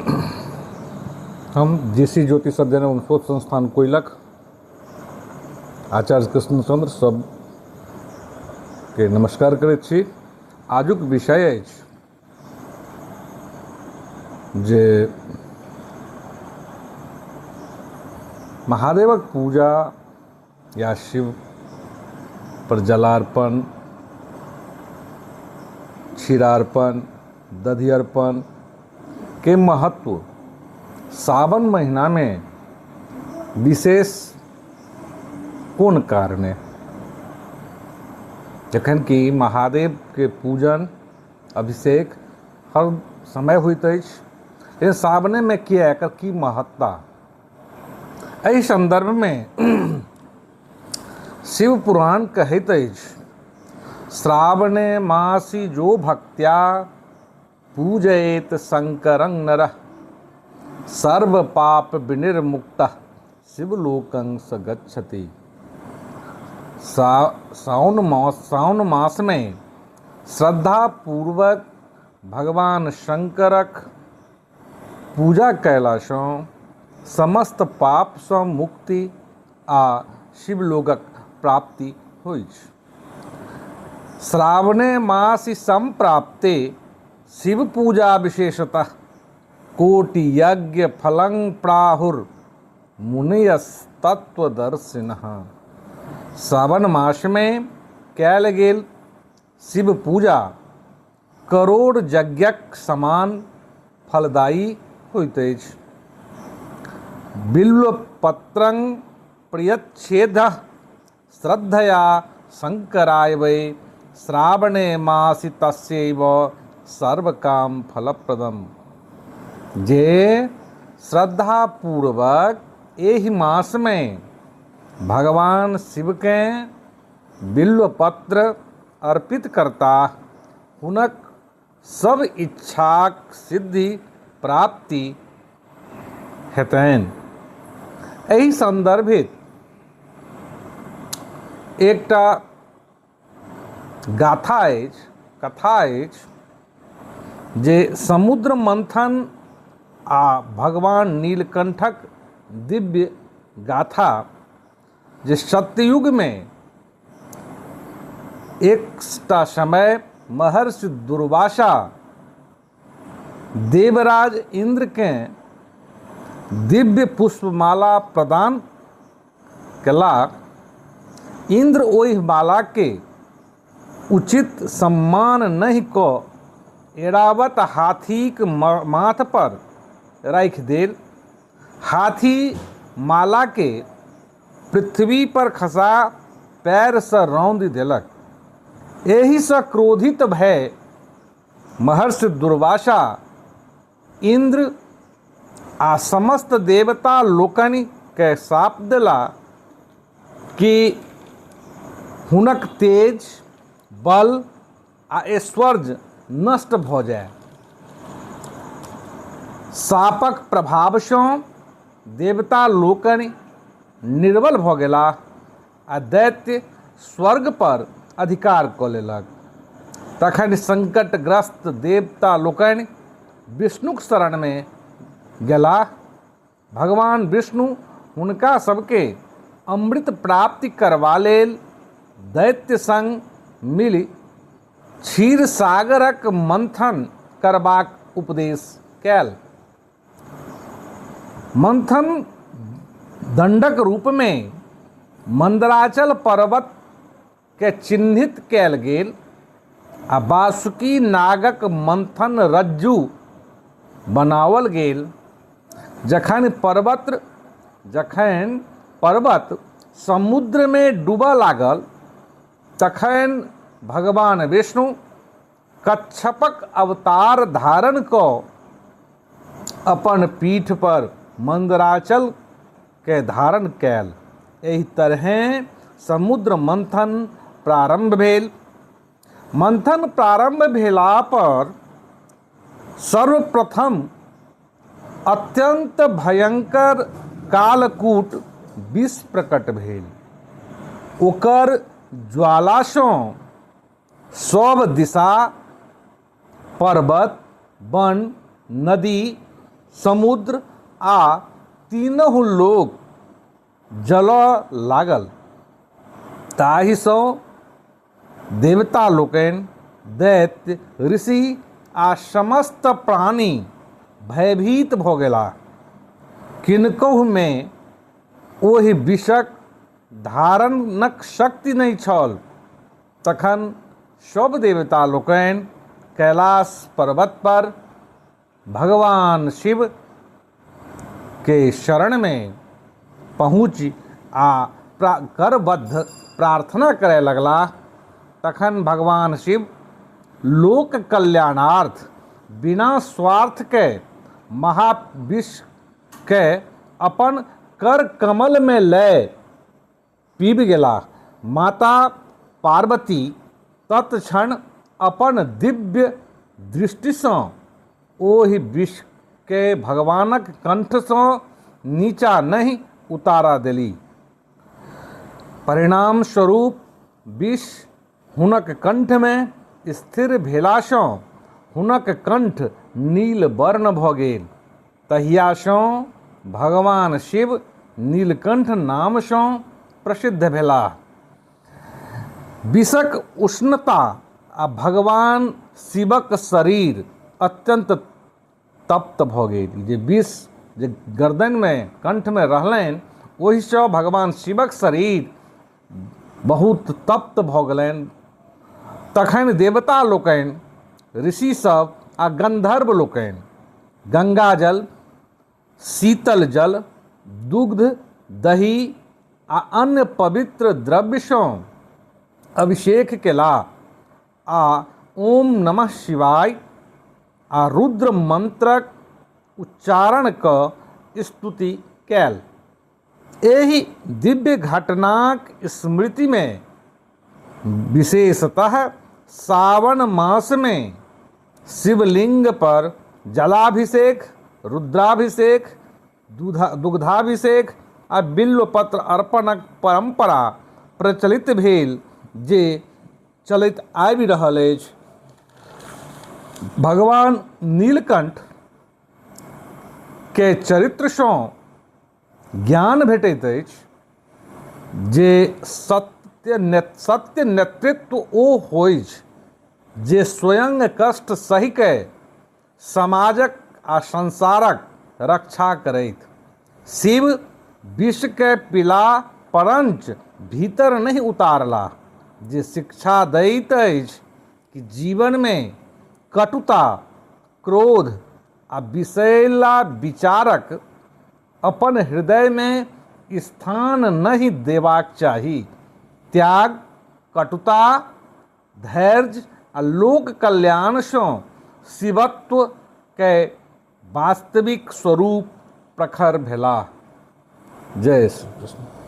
हम जीसी ज्योतिष अध्ययन एवं शोध संस्थान कोइलक आचार्य कृष्णचंद्र सब के नमस्कार करैत छी। आजुक विषय अछि जे महादेवक पूजा या शिव पर जलार्पण, क्षीरार्पण, दधि अर्पण के महत्व सावन महीना में विशेष कोन कारणे, जखन कि महादेव के पूजन अभिषेक हर समय होइत अछि, लेकिन सावने में किया एकर की महत्ता। एहि संदर्भ में शिव पुराण कहैत अछि, श्रावणे मासी जो भक्त्या पूजयेत शंकरं नरः सर्व पाप विनिर्मुक्तः शिवलोकं स गच्छति। सावन मास में श्रद्धा पूर्वक भगवान शंकरक पूजा कयलासँ समस्त पाप से मुक्ति आ शिवलोकक प्राप्ति होइत अछि। श्रावणे मासी संप्राप्ते शिव पूजा विशेषतः कोटि यज्ञ फलं प्राहुर मुनयस्तत्वदर्शिनः। सावन मास में कयल गेल शिव पूजा करोड़ यज्ञक समान फलदायी होइत अछि। बिल्वपत्रं प्रयच्छेदः श्रद्धया शंकराय वै श्रावणे मासी तस्यैव सर्वकाम फलप्रदम। जे श्रद्धा पूर्वक एहि मास में भगवान शिव के बिल्वपत्र अर्पित करता, हुनक सब इच्छाक सिद्धि प्राप्ति हेतनि। एहि संदर्भित एकटा कथा अछि जे समुद्र मंथन आ भगवान नीलकंठक दिव्य गाथा, जे सत्ययुग में एकटा समय महर्षि दुर्वासा देवराज इंद्र के दिव्य पुष्पमाला प्रदान कला। इंद्र ओहि माला के उचित सम्मान नहीं को एरावत हाथीक माथ पर राखि देल। हाथी माला के पृथ्वी पर खसा पैर से रौंद देलक। एहि से क्रोधित भय महर्षि दुर्वासा इंद्र आ समस्त देवता लोकनि के शाप देला कि हुनक तेज, बल आ ऐश्वर्य नष्ट भ जाय। शापक प्रभाव से देवता लोकनि निर्बल भ गेला आ दैत्य स्वर्ग पर अधिकार क लेलक। तखन संकटग्रस्त देवता लोकनि विष्णुक शरण में गेला। भगवान विष्णु हुनका सबके अमृत प्राप्ति करबा लेल दैत्य संग मिलि क्षीर सागरक मंथन करबाक उपदेश कयल। मंथन दंडक रूप में मंदराचल पर्वत के चिन्हित कयल गेल आ वासुकी नागक मंथन रज्जु बनावल गेल। जखन पर्वत समुद्र में डूबऽ लागल, तखन भगवान विष्णु कच्छपक अवतार धारण क अपन पीठ पर मंदराचल के धारण कयल। एहि तरह समुद्र मंथन प्रारंभ भेल। मंथन प्रारंभ भेला पर सर्वप्रथम अत्यंत भयंकर कालकूट विष प्रकट भेल। ओकर ज्वालासँ सब दिशा पर्वत, वन, नदी समुद्र आ तीनहु लोक जलऽ लागल। ताहि सँ देवता लोकनि, दैत्य, ऋषि आ समस्त प्राणी भयभीत भऽ गेलाह। किनको में ओहि विषक धारणक शक्ति नहि छल। तखन सब देवता लोकनि कैलाश पर्वत पर भगवान शिव के शरण में पहुँचि आ करबद्ध प्रार्थना करय लगलाह। तखन भगवान शिव लोक कल्याणार्थ बिना स्वार्थ के महाविष के अपन कर कमल में लय पीब गेलाह। माता पार्वती तत्क्षण अपन दिव्य दृष्टि सँ ओहि विष के भगवानक कंठ सँ नीचा नहीं उतारा देली। परिणाम स्वरूप विष हुनक कंठ में स्थिर भेला सँ हुनक कंठ नील वर्ण भऽ गेल। तहिया सँ भगवान शिव नीलकंठ नाम सँ प्रसिद्ध भेलाह। विषक उष्णता आ भगवान शिवक शरीर अत्यंत तप्त भऽ गेल। जे विष जे गर्दन में कंठ में रहलनि, ओहि सँ भगवान शिवक शरीर बहुत तप्त भऽ गेलनि। तखन देवता लोकनि, ऋषि सब आ गंधर्व लोकनि गंगा जल, शीतल जल, दुग्ध, दही आ अन्य पवित्र द्रव्य सँ अभिषेक केलाह आ ओम नमः शिवाय आ रुद्र मंत्रक उच्चारण क स्तुति कैल। एहि दिव्य घटनाक स्मृति में विशेषतः सावन मास में शिवलिंग पर जलाभिषेक, रुद्राभिषेक, दुग्धाभिषेक आ बिल्वपत्र अर्पणक परंपरा प्रचलित भेल, जे चलैत आबि रहल अछि। भगवान नीलकंठ के चरित्र सँ ज्ञान भेटैत अछि जे सत्य नेतृत्व ओ होइछ जे स्वयं कष्ट सहि के समाजक आ संसारक रक्षा करैत। शिव विष के पिला परंच भीतर नहीं उतारला, जे शिक्षा दैत अछि कि जीवन में कटुता, क्रोध आ विषैला विचारक अपन हृदय में स्थान नहीं देबाक चाही। त्याग, कटुता, धैर्य आ लोक कल्याण सँ शिवत्व के वास्तविक स्वरूप प्रखर भेला। जय श्री कृष्ण।